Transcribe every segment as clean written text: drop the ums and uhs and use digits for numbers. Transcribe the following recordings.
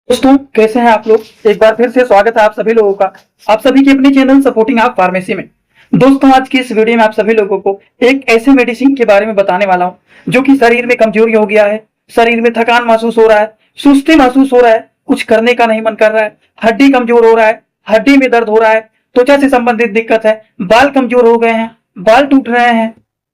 दोस्तों कैसे हैं आप लोग। एक बार फिर से स्वागत है आप सभी लोगों का आप सभी के अपने चैनल सपोर्टिंग आप फार्मेसी में। दोस्तों आज की इस वीडियो में आप सभी लोगों को एक ऐसे मेडिसिन के बारे में बताने वाला हूं जो कि शरीर में कमजोरी हो गया है, शरीर में थकान महसूस हो रहा है, सुस्ती महसूस हो रहा है, कुछ करने का नहीं मन कर रहा है, हड्डी कमजोर हो रहा है, हड्डी में दर्द हो रहा है, त्वचा से संबंधित दिक्कत है, बाल कमजोर हो गए हैं, बाल टूट रहे हैं,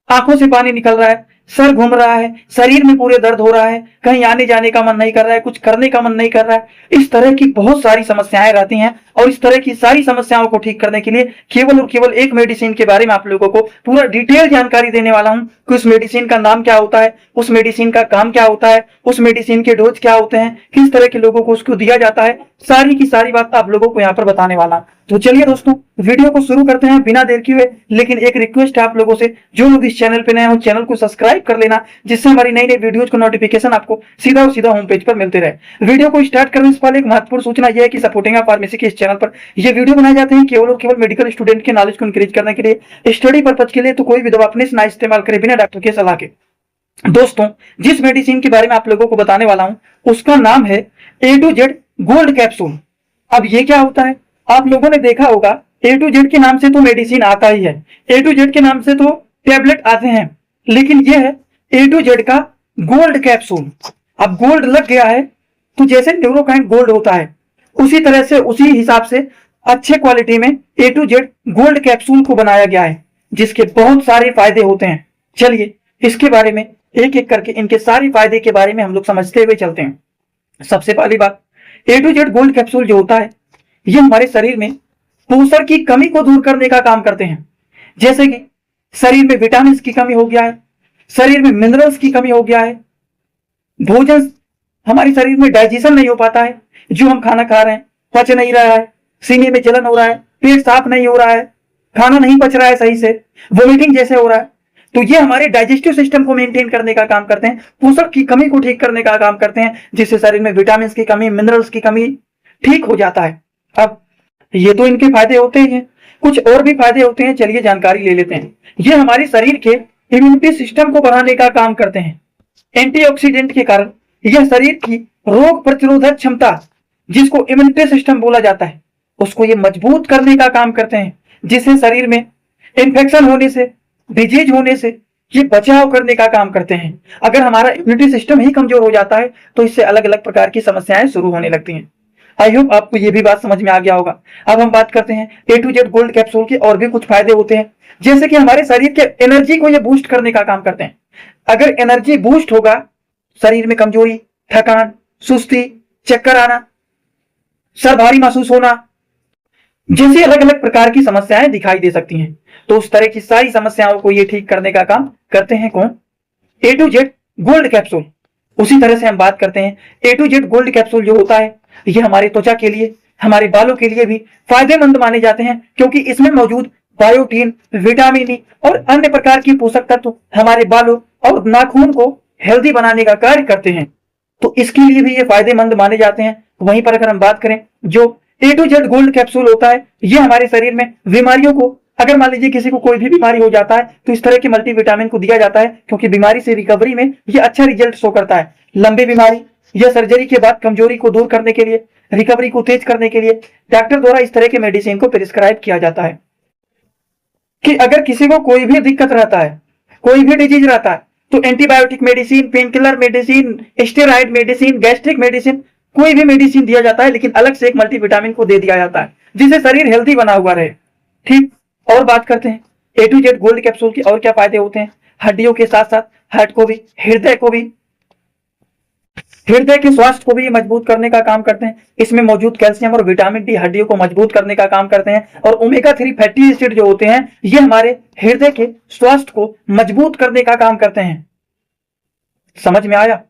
आंखों से पानी निकल रहा है, सर घूम रहा है, शरीर में पूरे दर्द हो रहा है, कहीं आने जाने का मन नहीं कर रहा है, कुछ करने का मन नहीं कर रहा है। इस तरह की बहुत सारी समस्याएं रहती हैं और इस तरह की सारी समस्याओं को ठीक करने के लिए केवल और केवल एक मेडिसिन के बारे में आप लोगों को पूरा डिटेल जानकारी देने वाला हूं कि उस मेडिसिन का नाम क्या होता है, उस मेडिसिन का काम क्या होता है, उस मेडिसिन के डोज क्या होते हैं, किस तरह के लोगों को उसको दिया जाता है, सारी की सारी बात आप लोगों को यहाँ पर बताने वाला हूं। तो चलिए दोस्तों वीडियो को शुरू करते हैं बिना देर किए हुए। लेकिन एक रिक्वेस्ट है आप लोगों से, जो लोग इस चैनल पे नए हो चैनल को सब्सक्राइब कर लेना, जिससे हमारी नई नई वीडियोज को नोटिफिकेशन आपको सीधा और सीधा होम पेज पर मिलते रहे। वीडियो को स्टार्ट करने से पहले एक महत्वपूर्ण सूचना यह है कि सपोर्टिंग फार्मेसी के इस चैनल पर ये वीडियो बनाए जाते हैं केवल और केवल मेडिकल स्टूडेंट के नॉलेज को इंक्रीज करने के लिए, स्टडी पर्पज के लिए। तो कोई भी दवा अपने से ना इस्तेमाल करे बिना डॉक्टर के सलाह के। दोस्तों जिस मेडिसिन के बारे में आप लोगों को बताने वाला हूं उसका नाम है ए टू जेड गोल्ड कैप्सूल। अब ये क्या होता है, आप लोगों ने देखा होगा ए टू जेड के नाम से तो मेडिसिन आता ही है, ए टू जेड के नाम से तो टैबलेट आते हैं, लेकिन ये है ए टू जेड का गोल्ड कैप्सूल। अब गोल्ड लग गया है तो जैसे न्यूरोकाइन गोल्ड होता है उसी तरह से उसी हिसाब से अच्छे क्वालिटी में ए टू जेड गोल्ड कैप्सूल को बनाया गया है, जिसके बहुत सारे फायदे होते हैं। चलिए इसके बारे में एक एक करके इनके सारे फायदे के बारे में हम लोग समझते हुए चलते हैं। सबसे पहली बात, ए टू जेड गोल्ड कैप्सूल जो होता है ये हमारे शरीर में पोषण की कमी को दूर करने का काम करते हैं। जैसे कि शरीर में विटामिन की कमी हो गया है, शरीर में मिनरल्स की कमी हो गया है, भोजन हमारे शरीर में डाइजेशन नहीं हो पाता है, जो हम खाना खा रहे हैं पच नहीं रहा है, सीने में जलन हो रहा है, पेट साफ नहीं हो रहा है, खाना नहीं पच रहा है सही से, वोमिटिंग जैसे हो रहा है, तो ये हमारे डाइजेस्टिव सिस्टम को मेंटेन करने का काम करते हैं, पोषण की कमी को ठीक करने का काम करते हैं, जिससे शरीर में विटामिन की कमी, मिनरल्स की कमी ठीक हो जाता है। अब ये तो इनके फायदे होते ही हैं, कुछ और भी फायदे होते हैं, चलिए जानकारी ले लेते हैं। ये हमारे शरीर के इम्यूनिटी सिस्टम को बढ़ाने का काम करते हैं। एंटीऑक्सीडेंट के कारण यह शरीर की रोग प्रतिरोधक क्षमता, जिसको इम्यूनिटी सिस्टम बोला जाता है, उसको ये मजबूत करने का काम करते हैं, जिससे शरीर में इन्फेक्शन होने से, डिजीज होने से ये बचाव करने का काम करते हैं। अगर हमारा इम्यूनिटी सिस्टम ही कमजोर हो जाता है तो इससे अलग अलग प्रकार की समस्याएं शुरू होने लगती हैं। आई होप आपको ये भी बात समझ में आ गया होगा। अब हम बात करते हैं ए टू जेड गोल्ड कैप्सूल के और भी कुछ फायदे होते हैं, जैसे कि हमारे शरीर के एनर्जी को ये बूस्ट करने का काम करते हैं। अगर एनर्जी बूस्ट होगा, शरीर में कमजोरी, थकान, सुस्ती, चक्कर आना, सर भारी महसूस होना जैसी अलग अलग प्रकार की समस्याएं दिखाई दे सकती हैं, तो उस तरह की सारी समस्याओं को ये ठीक करने का काम करते हैं कौन? ए टू जेड गोल्ड कैप्सूल। उसी तरह से हम बात करते हैं ए टू जेड गोल्ड कैप्सूल जो होता है ये हमारे त्वचा के लिए, हमारे बालों के लिए भी फायदेमंद माने जाते हैं, क्योंकि इसमें मौजूद बायोटीन, विटामिन ई और अन्य प्रकार की पोषक तत्व हमारे बालों और नाखून को हेल्दी बनाने का कार्य करते हैं, तो इसके लिए भी ये फायदेमंद माने जाते हैं। वहीं पर अगर हम बात करें जो ए टू जेड गोल्ड कैप्सूल होता है ये हमारे शरीर में बीमारियों को, अगर मान लीजिए किसी को कोई भी बीमारी हो जाता है तो इस तरह के मल्टीविटामिन को दिया जाता है, क्योंकि बीमारी से रिकवरी में ये अच्छा रिजल्ट शो करता है। लंबी बीमारी या सर्जरी के बाद कमजोरी को दूर करने के लिए, रिकवरी को तेज करने के लिए डॉक्टर द्वारा इस तरह के मेडिसिन को प्रिस्क्राइब किया जाता है कि अगर किसी को कोई भी दिक्कत रहता है, कोई भी डिजीज रहता है, तो antibiotic medicine, pain killer medicine, steroid medicine, gastric medicine, कोई भी मेडिसिन दिया जाता है, लेकिन अलग से एक मल्टीविटामिन को दे दिया जाता है, जिससे शरीर हेल्दी बना हुआ रहे। ठीक, और बात करते हैं ए टू जेड गोल्ड कैप्सूल के और क्या फायदे होते हैं। हड्डियों के साथ साथ हार्ट को भी, हृदय के स्वास्थ्य को भी मजबूत करने का काम करते हैं। इसमें मौजूद कैल्शियम और विटामिन डी हड्डियों को मजबूत करने का काम करते हैं, और ओमेगा 3 फैटी एसिड जो होते हैं ये हमारे हृदय के स्वास्थ्य को मजबूत करने का काम करते हैं। समझ में आया?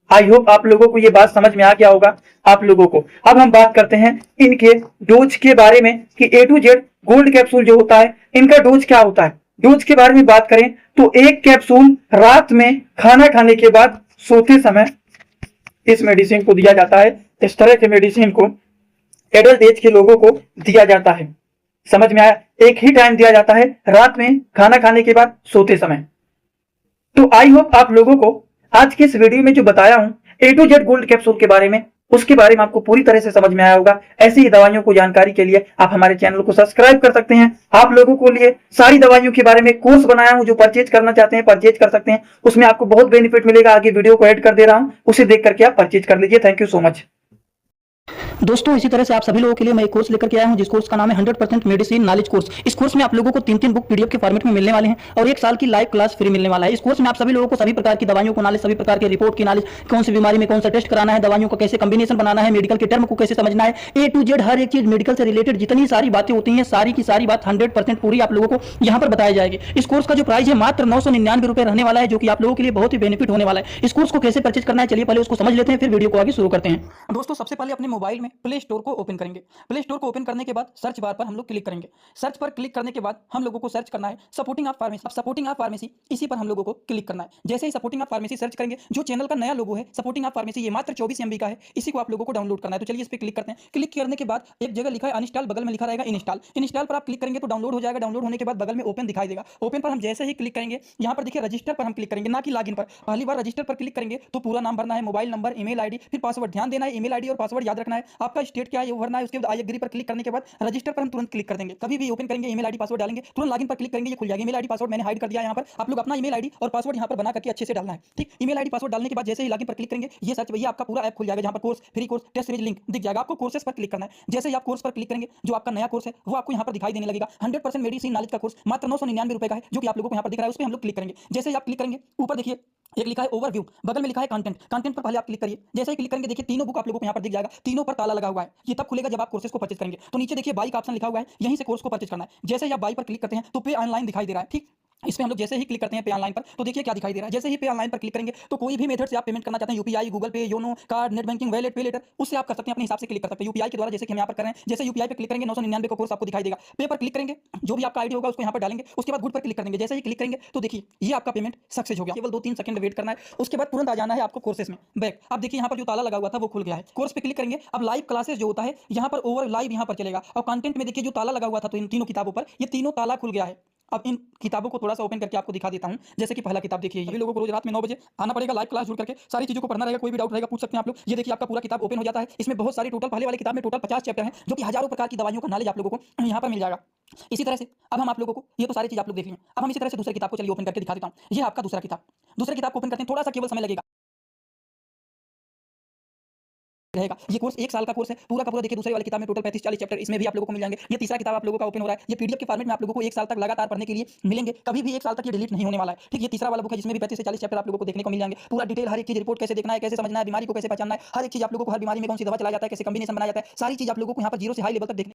आई होप आप लोगों को ये बात समझ में आ गया होगा आप लोगों को। अब हम बात करते हैं इनके डोज के बारे में कि ए टू जेड गोल्ड कैप्सूल जो होता है इनका डोज क्या होता है। डोज के बारे में बात करें तो एक कैप्सूल रात में खाना खाने के बाद सोते समय इस मेडिसिन को दिया जाता है। इस तरह के मेडिसिन को एडल्ट एज के लोगों को दिया जाता है। समझ में आया? एक ही टाइम दिया जाता है, रात में खाना खाने के बाद सोते समय। तो आई होप आप लोगों को आज के इस वीडियो में जो बताया हूं ए टू जेड गोल्ड कैप्सूल के बारे में उसके बारे में आपको पूरी तरह से समझ में आया होगा। ऐसी ही दवाइयों को जानकारी के लिए आप हमारे चैनल को सब्सक्राइब कर सकते हैं। आप लोगों को लिए सारी दवाइयों के बारे में कोर्स बनाया हूं, जो परचेज करना चाहते हैं परचेज कर सकते हैं। उसमें आपको बहुत बेनिफिट मिलेगा। आगे वीडियो को ऐड कर दे रहा हूं, उसे देख करके आप परचेज कर लीजिए। Thank you so much. दोस्तों इसी तरह से आप सभी लोगों के लिए मैं एक कोर्स लेकर के आया हूं, जिस कोर्स का नाम है 100% मेडिसिन नॉलेज कोर्स। इस कोर्स में आप लोगों को 3 बुक पीडीएफ के फॉर्मेट में मिलने वाले हैं और 1 साल की लाइव क्लास फ्री मिलने वाला है। इस कोर्स में आप सभी लोगों को सभी प्रकार की दवाइयों को नॉलेज, सभी प्रकार के रिपोर्ट की नॉलेज, कौन सी बीमारी में कौन सा टेस्ट कराना है, दवाइयों का कैसे कॉम्बिनेशन बनाना है, मेडिकल के टर्म को कैसे समझना है, ए टू जेड हर एक चीज मेडिकल से रिलेटेड जितनी सारी बातें होती हैं, सारी की सारी बात 100% पूरी आप लोगों को यहाँ पर बताई जाएगी। इस कोर्स का जो प्राइस है मात्र 999 रुपए रहने वाला है, जो कि आप लोगों के लिए बहुत ही बेनिफिट होने वाला है। इस कोर्स को कैसे परचेज करना है, चलिए पहले उसको समझ लेते हैं, फिर वीडियो को आगे शुरू करते हैं। दोस्तों सबसे पहले अपने मोबाइल में प्ले स्टोर को ओपन करेंगे। प्ले स्टोर को ओपन करने के बाद सर्च बार पर हम लोग क्लिक करेंगे। सर्च पर क्लिक करने के बाद हम लोगों को सर्च करना है सपोर्टिंग ऑफ फार्मेसी। अब सपोर्टिंग ऑफ फार्मेसी इसी पर हम लोगों को क्लिक करना है। जैसे ही सपोर्टिंग ऑफ फार्मेसी सर्च करेंगे, जो चैनल का नया लोगो है सपोर्टिंग ऑफ फार्मेसी, ये मात्र 24 MB का है, इसी को आप लोगों को डाउनलोड करना है। तो चलिए इस पर क्लिक करते हैं। क्लिक करने के बाद एक जगह लिखा है अनइंस्टॉल, बगल में लिखा रहेगा इंस्टॉल। इंस्टॉल पर आप क्लिक करेंगे तो डाउनलोड हो जाएगा। डाउनलोड होने के बाद बगल में ओपन दिखाई देगा। ओपन पर हम जैसे ही क्लिक करेंगे, यहाँ पर देखिए रजिस्टर पर हम क्लिक करेंगे, ना कि लॉगिन पर। पहली बार रजिस्टर पर क्लिक करेंगे तो पूरा नाम भरना है, मोबाइल नंबर, ईमेल आईडी, फिर पासवर्ड। ध्यान देना है ईमेल आईडी और पासवर्ड याद रखना है। आपका स्टेट क्या है वो भरना है। उसके बाद आई एग्री पर क्लिक करने के बाद रजिस्टर पर हम तुरंत क्लिक कर देंगे। कभी भी ओपन करेंगे ईमेल आईडी पासवर्ड डालेंगे, तुरंत लॉगिन पर क्लिक करेंगे, ये खुल जाएगा। ईमेल आईडी पासवर्ड मैंने हाइड कर दिया है। यहाँ पर आप लोग अपना ईमेल आईडी और पासवर्ड यहाँ पर बना करके अच्छे से डालना है, ठीक। ईमेल आईडी पासवर्ड डालने के बाद जैसे ही लॉगिन पर क्लिक करेंगे, ये सर्च भैया आपका पूरा ऐप खुल जाएगा, जहाँ पर course, free course, test series link दिख जाएगा। आपको कोर्सेस पर क्लिक करना है। जैसे ही आप कोर्स पर क्लिक करेंगे, जो आपका नया कोर्स है वो आपको यहाँ पर दिखाई देने लगेगा। 100% मेडिसिन नॉलेज का कोर्स मात्र 999 रुपए का है, जो कि आप लोगों को यहाँ पर दिख रहा है। उस पर हम लोग क्लिक करेंगे। जैसे ही आप क्लिक करेंगे, ऊपर देखिए एक लिखा है ओवरव्यू, बगल में लिखा है कंटेंट। कंटेंट पर पहले आप क्लिक करिए। जैसे ही क्लिक करेंगे, देखिए तीनों बुक आप लोगों को यहाँ पर दिख जाएगा। तीनों पर ताला लगा हुआ है। ये तब खुलेगा जब आप कोर्सेज को परचेज करेंगे। तो नीचे देखिए बाई का ऑप्शन लिखा हुआ है, यहीं से कोर्स को परचेज करना है। जैसे ही आप बाई पर क्लिक करते हैं तो पे ऑनलाइन दिखाई दे रहा है, ठीक। इस पे हम लोग जैसे ही क्लिक करते हैं पे ऑनलाइन पर, तो देखिए क्या दिखाई दे रहा है। जैसे ही पे ऑनलाइन पर क्लिक करेंगे तो कोई भी मेथड से आप पेमेंट करना चाहते हैं, यूपीआई, गूगल पे, YONO, card, net banking, wallet, पे लेटर, उससे आप कर सकते हैं। अपने हिसाब से क्लिक कर सकते हैं यूपीआई के द्वारा, जैसे कि हम यहाँ पर कर रहे हैं। जैसे यूपीआई पे क्लिक करेंगे 999 का कोर्स आपको दिखाई देगा। पे पर क्लिक करेंगे, जो भी आपका आईडी होगा उसको यहाँ पर डालेंगे। उसके बाद गुड पर क्लिक करेंगे। जैसे ही क्लिक करेंगे तो देखिए ये आपका पेमेंट सक्सेस हो गया। केवल 2-3 सेकंड वेट करना है, उसके बाद तुरंत आ जाना है आपको कोर्सेस में बैक। अब देखिए यहाँ पर जो ताला लगा हुआ था वो खुल गया है। कोर्स पे क्लिक करेंगे। अब लाइव क्लासेस जो होता है यहाँ पर ओवर लाइव यहाँ पर चलेगा। और कंटेंट में देखिए जो ताला लगा हुआ था तो इन तीनों किताबों पर, ये तीनों ताला खुल गया है। अब इन किताबों को थोड़ा सा ओपन करके आपको दिखा देता हूं। जैसे कि पहला किताब देखिए, सभी लोगों को रोज रात में 9 बजे आना पड़ेगा, लाइव क्लास जुड़ करके सारी चीजों को पढ़ना रहेगा। कोई भी डाउट रहेगा पूछ सकते हैं आप लोग। ये देखिए आपका पूरा किताब ओपन हो जाता है। इसमें बहुत सारी टोटल, पहले वाले किताब में टोटल 50 चैप्टर हैं, जो कि हजारों प्रकार की दवाइयों का नॉलेज आप लोगों को यहाँ पर मिल जाएगा। इसी तरह से अब हम आप लोगों को, ये तो सारी चीज आप लोग देख लें। अब हम इसी तरह से दूसरी किताब को चलिए ओपन करके दिखा देता हूँ। ये आपका दूसरा किताब। दूसरे किताब को ओपन करते हैं, थोड़ा सा केवल समय लगेगा रहेगा। ये कोर्स 1 साल का कोर्स है पूरा का पूरा। देखिए दूसरे वाली किताब में टोटल 35-40 चैप्टर इसमें भी आप लोगों को मिल जाएंगे। ये तीसरा किताब आप लोगों का ओपन हो रहा है। ये पीडीएफ के फॉर्मेट में आप लोगों को 1 साल तक लगातार पढ़ने के लिए मिलेंगे। कभी भी 1 साल तक ये डिलीट नहीं होने वाला है, ठीक। ये तीसरा वाला बुक है, जिसमें भी 35 से 40 चैप्टर आप लोगों को देखने को मिल जाएंगे। पूरा डिटेल हर एक चीज, रिपोर्ट कैसे देखना है, कैसे समझना है, बीमारी को कैसे पहचानना है, हर एक चीज आप लोगों को, हर बीमारी में कौन सी दवा चलाया जाता है, कैसे कॉम्बिनेशन बनाया जाता है, सारी चीज आप लोगों को यहाँ पर जीरो से हाई लेवल तक देखने